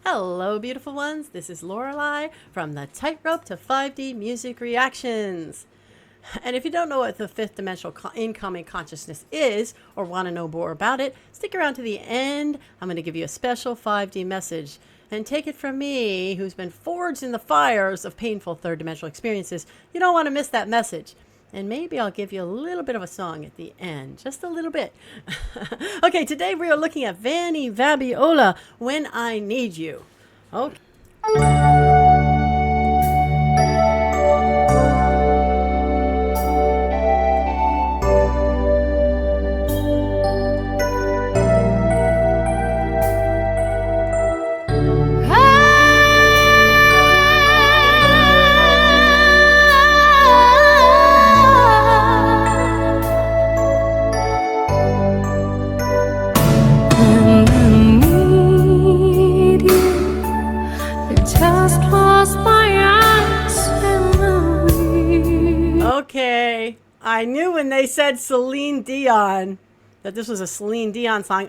Hello, beautiful ones. This is Lorelei from the Tightrope to 5D Music Reactions. And if you don't know what the fifth dimensional incoming consciousness is or want to know more about it, stick around to the end. I'm going to give you a special 5D message. And take it from me, who's been forged in the fires of painful third dimensional experiences. You don't want to miss that message. And maybe I'll give you a little bit of a song at the end, just a little bit. Okay, today we are looking at Vanny Vabiola, When I Need You. Okay. Okay, I knew when they said Celine Dion that this was a Celine Dion song.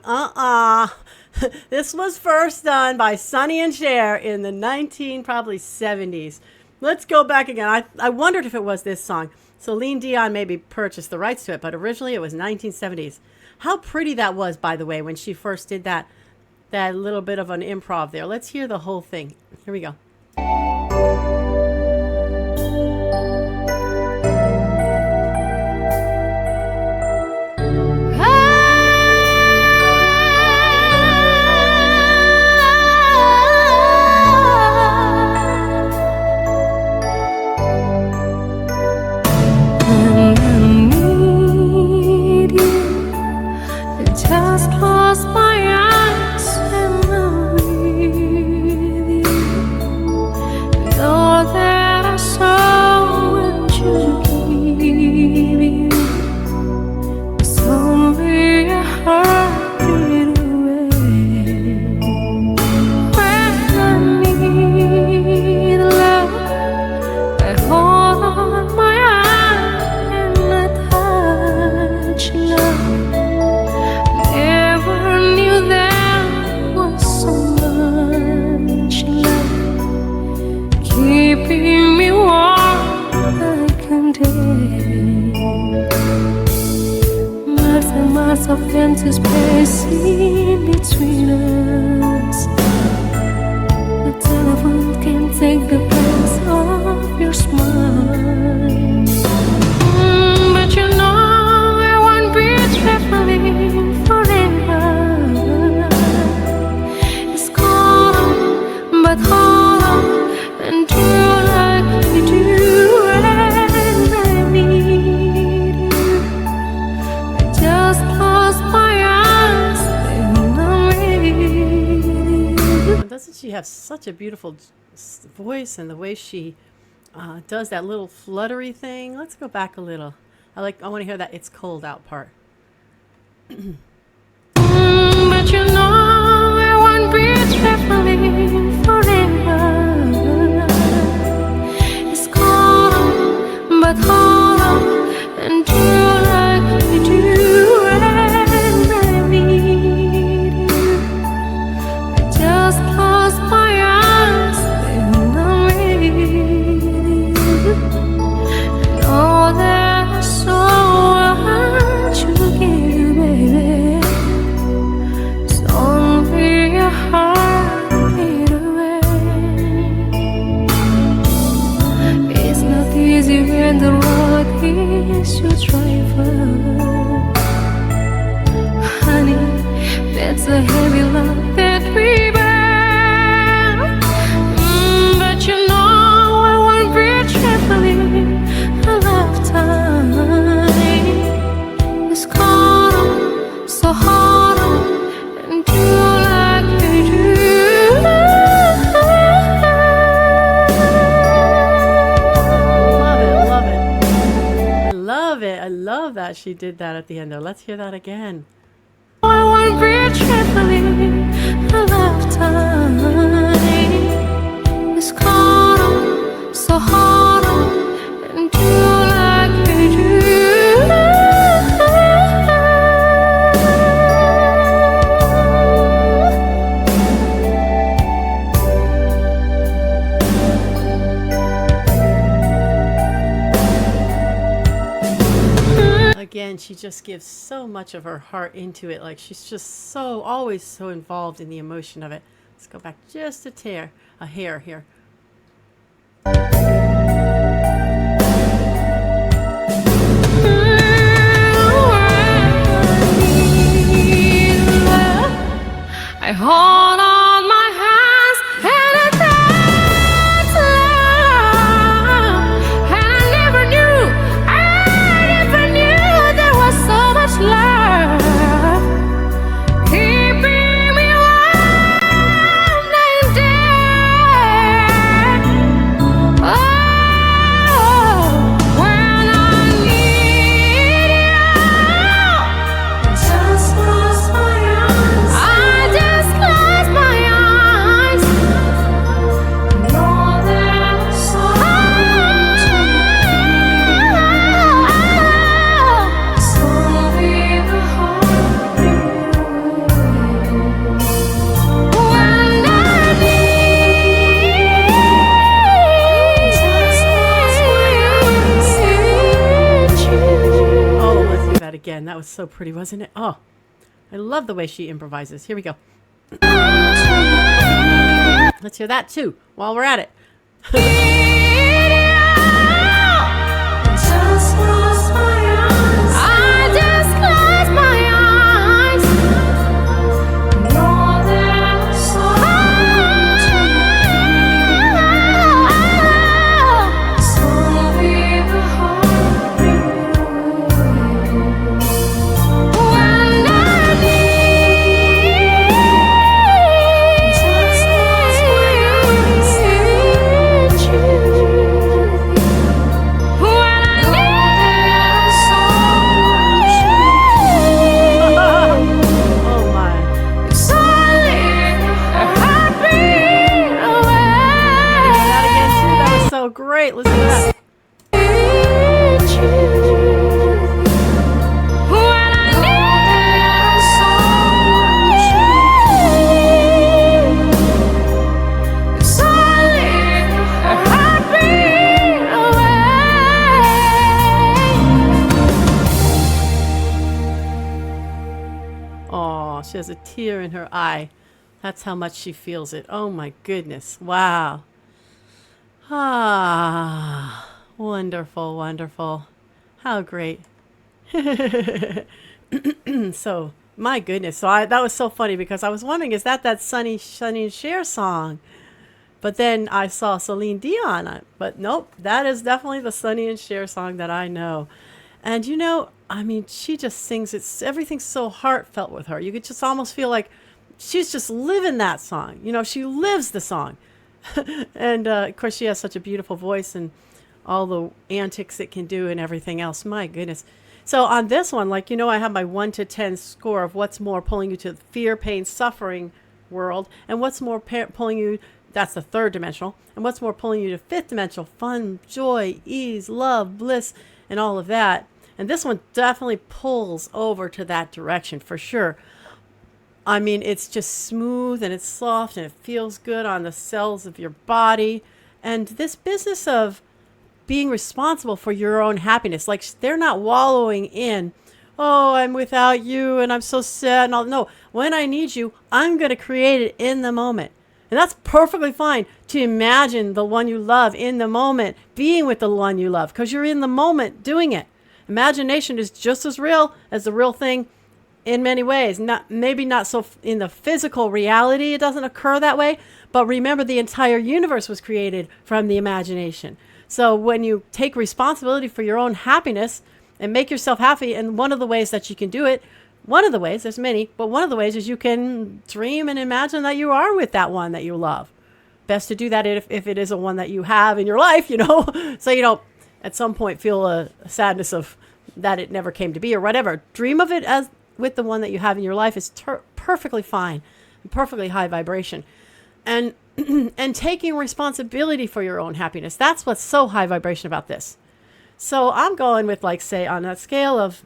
This was first done by Sonny and Cher in the probably 70s. Let's go back again. I wondered if it was this song. Celine Dion maybe purchased the rights to it, but originally it was 1970s. How pretty that was, by the way, when she first did that little bit of an improv there. Let's hear the whole thing. Here we go. Of empty space in between us. The telephone can take the place of your smile. But you know I won't be traveling forever. It's cold, but hollow, and true like we do. Doesn't she have such a beautiful voice, and the way she does that little fluttery thing? Let's go back a little. I want to hear that "It's Cold Out" part. But you know I won't be traveling forever. It's cold, but hollow, and true like we do. When the road is your driver, honey, that's a heavy love that we bear. But you know I won't be traveling a lifetime. It's cold, so hard, and true like you do. I love that she did that at the end though. Let's hear that again. I won't be traveling a lifetime. It's cold, so hard, and true like you do. and she just gives so much of her heart into it. Like she's just so always so involved in the emotion of it. Let's go back just a hair here. I hold on my hands and I dance love. And I never knew there was so much love keeping me warm and day. Oh, when I need you, just close my eyes. I just close my eyes. Know that slowly the heart when I need you. Oh, let's do that again. That was so pretty, wasn't it? Oh, I love the way she improvises. Here we go. Let's hear that too while we're at it. Just close my eyes. I just close my eyes. Know that slowly the heart when I need just close my eyes. When I need Oh my. solid a heartbeat That again too. That was so great. Listen to that. when I need solid a heartbeat away. Oh, she has a tear in her eye. That's how much she feels it. Oh my goodness. Wow. Ah, wonderful, wonderful. How great. So, my goodness. So that was so funny because I was wondering, is that Sunny and Cher song? But then I saw Celine Dion. But nope, that is definitely the Sonny and Cher song that I know. And you know, I mean, she just sings it. Everything's so heartfelt with her. You could just almost feel like she's just living that song. You know, she lives the song. And of course, she has such a beautiful voice and all the antics it can do and everything else. My goodness. So on this one, like, you know, I have my 1 to 10 score of what's more pulling you to the fear, pain, suffering world, and what's more pulling you, that's the third dimensional, and what's more pulling you to fifth dimensional, fun, joy, ease, love, bliss, and all of that. And this one definitely pulls over to that direction for sure. I mean, it's just smooth and it's soft and it feels good on the cells of your body. And this business of being responsible for your own happiness, like they're not wallowing in, oh, I'm without you and I'm so sad and all. No, when I need you, I'm going to create it in the moment. And that's perfectly fine to imagine the one you love in the moment, being with the one you love, because you're in the moment doing it. Imagination is just as real as the real thing in many ways. Maybe not so in the physical reality, it doesn't occur that way, but remember the entire universe was created from the imagination. So when you take responsibility for your own happiness and make yourself happy, and one of the ways that you can do it, one of the ways, there's many, but one of the ways is you can dream and imagine that you are with that one that you love. Best to do that if it is a one that you have in your life, you know, so you don't at some point feel a sadness of that it never came to be or whatever. Dream of it as with the one that you have in your life is perfectly fine, perfectly high vibration. And and taking responsibility for your own happiness. That's what's so high vibration about this. So I'm going with, like, say, on that scale of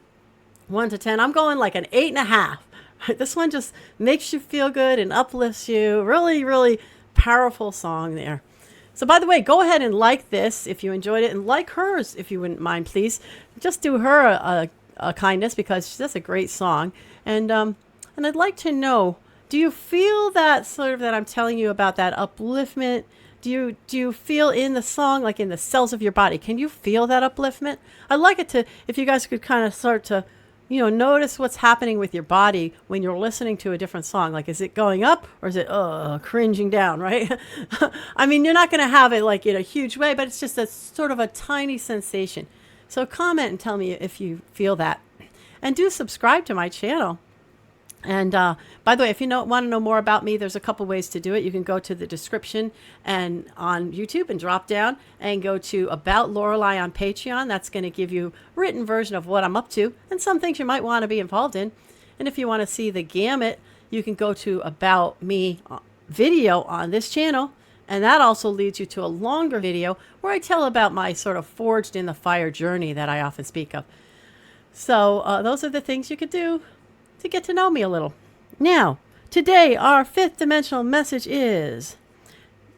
1 to 10, I'm going like an 8.5. This one just makes you feel good and uplifts you. Really, really powerful song there. So by the way, go ahead and like this if you enjoyed it, and like hers if you wouldn't mind, please. Just do her kindness, because that's a great song. And I'd like to know, do you feel that sort of that I'm telling you about, that upliftment? Do you feel in the song, like in the cells of your body? Can you feel that upliftment? I'd like it to, if you guys could kind of start to, notice what's happening with your body when you're listening to a different song. Like, is it going up or is it cringing down, right? I mean, you're not going to have it like in a huge way, but it's just a sort of a tiny sensation. So comment and tell me if you feel that. And do subscribe to my channel. And by the way, if you want to know more about me, there's a couple ways to do it. You can go to the description and on YouTube and drop down and go to About Lorelei on Patreon. That's going to give you a written version of what I'm up to and some things you might want to be involved in. And if you want to see the gamut, you can go to About Me video on this channel. And that also leads you to a longer video where I tell about my sort of forged in the fire journey that I often speak of. So those are the things you could do to get to know me a little. Now, today our fifth dimensional message is,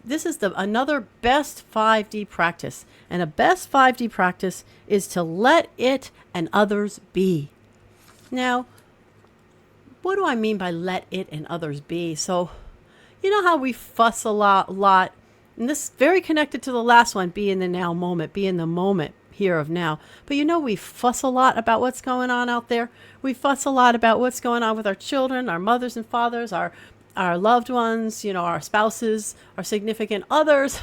this is another best 5D practice. And a best 5D practice is to let it and others be. Now, what do I mean by let it and others be? So, you know how we fuss a lot, and this is very connected to the last one, be in the now moment, be in the moment here of now. But we fuss a lot about what's going on out there. We fuss a lot about what's going on with our children, our mothers and fathers, our loved ones, our spouses, our significant others,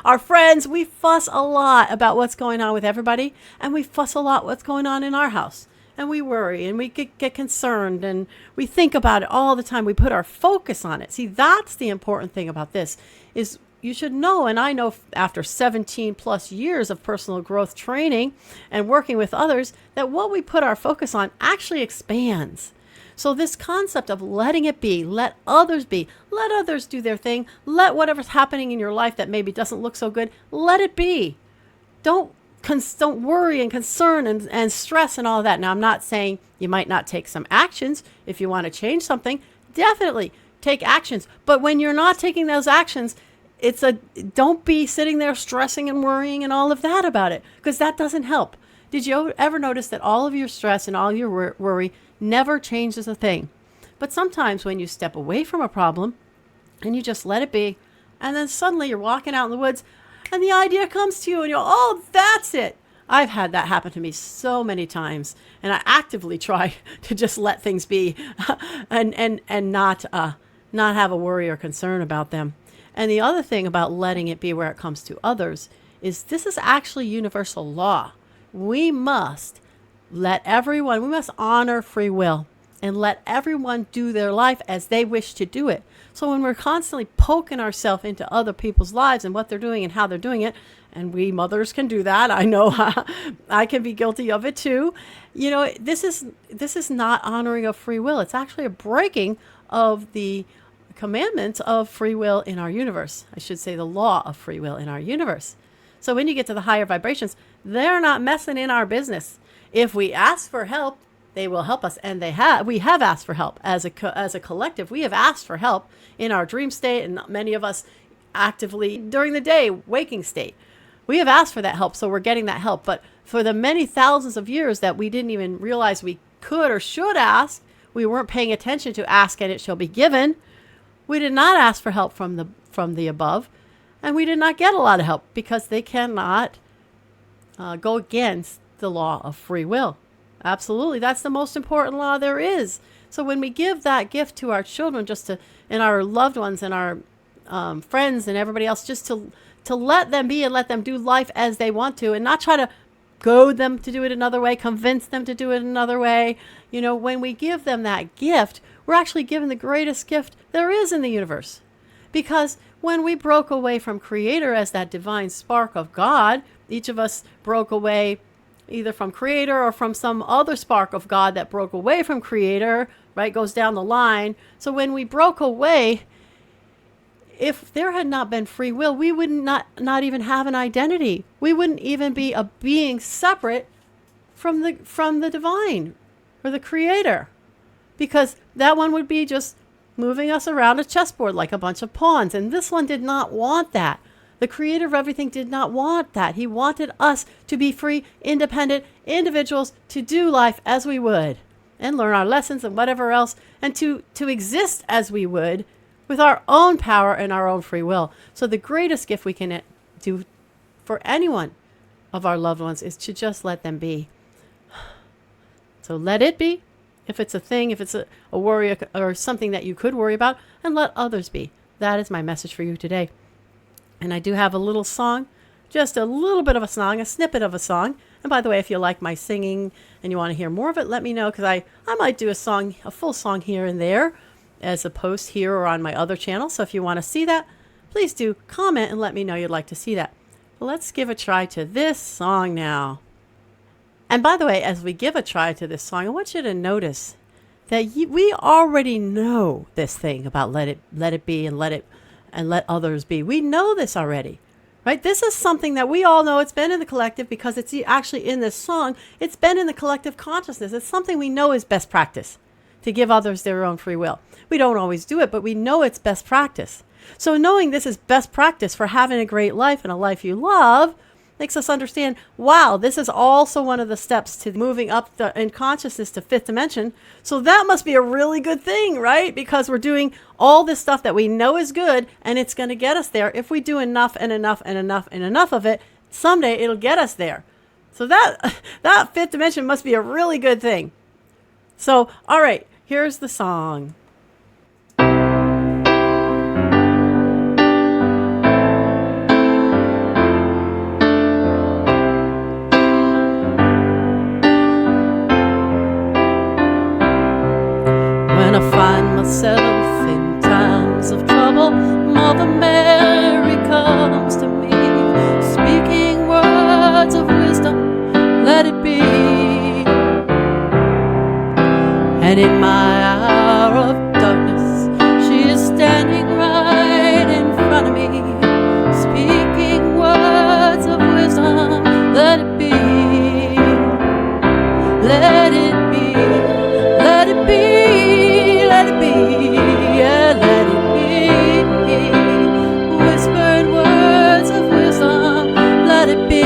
our friends. We fuss a lot about what's going on with everybody, and we fuss a lot what's going on in our house. And we worry and we get concerned and we think about it all the time. We put our focus on it. See, that's the important thing about this is, you should know, and I know after 17 plus years of personal growth training and working with others, that what we put our focus on actually expands. So this concept of letting it be, let others be, let others do their thing, let whatever's happening in your life that maybe doesn't look so good, let it be. Don't worry and concern and stress and all that. Now, I'm not saying you might not take some actions. If you want to change something, definitely take actions. But when you're not taking those actions, don't be sitting there stressing and worrying and all of that about it, because that doesn't help. Did you ever notice that all of your stress and all your worry never changes a thing? But sometimes when you step away from a problem and you just let it be, and then suddenly you're walking out in the woods and the idea comes to you and you're, oh, that's it. I've had that happen to me so many times, and I actively try to just let things be and not have a worry or concern about them. And the other thing about letting it be where it comes to others is, this is actually universal law. We must honor free will and let everyone do their life as they wish to do it. So when we're constantly poking ourselves into other people's lives and what they're doing and how they're doing it, and we mothers can do that. I know I can be guilty of it too. This is not honoring of free will. It's actually a breaking of the commandments of free will in our universe. I should say the law of free will in our universe. So when you get to the higher vibrations, they're not messing in our business. If we ask for help, they will help us, and we have asked for help as a collective. We have asked for help in our dream state, and many of us actively during the day, waking state. We have asked for that help, so we're getting that help. But for the many thousands of years that we didn't even realize we could or should ask, we weren't paying attention to ask and it shall be given. We did not ask for help from the above, and we did not get a lot of help because they cannot go against the law of free will. Absolutely, that's the most important law there is. So when we give that gift to our children, and our loved ones and our friends and everybody else, just to let them be and let them do life as they want to, and not try to goad them to do it another way, convince them to do it another way. When we give them that gift, we're actually given the greatest gift there is in the universe. Because when we broke away from Creator as that divine spark of God, each of us broke away either from Creator or from some other spark of God that broke away from Creator, right? Goes down the line. So when we broke away, if there had not been free will, we would not even have an identity. We wouldn't even be a being separate from the divine or the Creator, because that one would be just moving us around a chessboard like a bunch of pawns. And this one did not want that. The creator of everything did not want that. He wanted us to be free, independent individuals to do life as we would and learn our lessons and whatever else, and to exist as we would with our own power and our own free will. So the greatest gift we can do for anyone of our loved ones is to just let them be. So let it be. If it's a thing, if it's a worry or something that you could worry about, and let others be. That is my message for you today. And I do have a little song, just a little bit of a song, a snippet of a song. And by the way, if you like my singing and you want to hear more of it, let me know, because I might do a full song here and there as a post here or on my other channel. So if you want to see that, please do comment and let me know you'd like to see that. But let's give a try to this song now. And by the way, as we give a try to this song, I want you to notice that we already know this thing about let it be and let others be. We know this already, right? This is something that we all know. It's been in the collective because it's actually in this song. It's been in the collective consciousness. It's something we know is best practice to give others their own free will. We don't always do it, but we know it's best practice. So knowing this is best practice for having a great life and a life you love makes us understand, wow, this is also one of the steps to moving up in consciousness to fifth dimension. So that must be a really good thing, right? Because we're doing all this stuff that we know is good, and it's going to get us there. If we do enough and enough and enough and enough of it, someday it'll get us there. So that fifth dimension must be a really good thing. So, all right, here's the song. When I find myself in times of trouble, Mother Mary comes to me, speaking words of wisdom, let it be. And in my hour of darkness, she is standing right in front of me, speaking words of wisdom, let it be. Let it be, let it be, let it be, yeah, let it be. Whispered words of wisdom, let it be.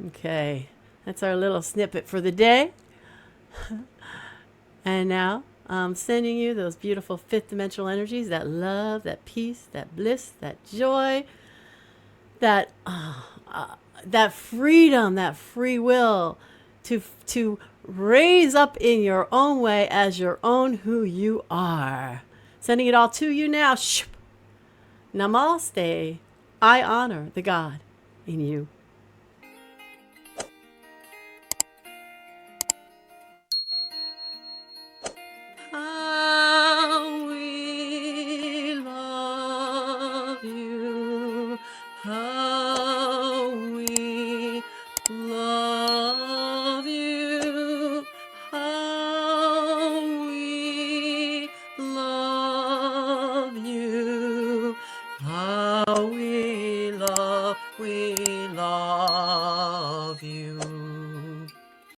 Okay, that's our little snippet for the day. And now I'm sending you those beautiful fifth dimensional energies, that love, that peace, that bliss, that joy, that freedom, that free will to raise up in your own way as your own who you are. Sending it all to you now. Namaste. I honor the God in you.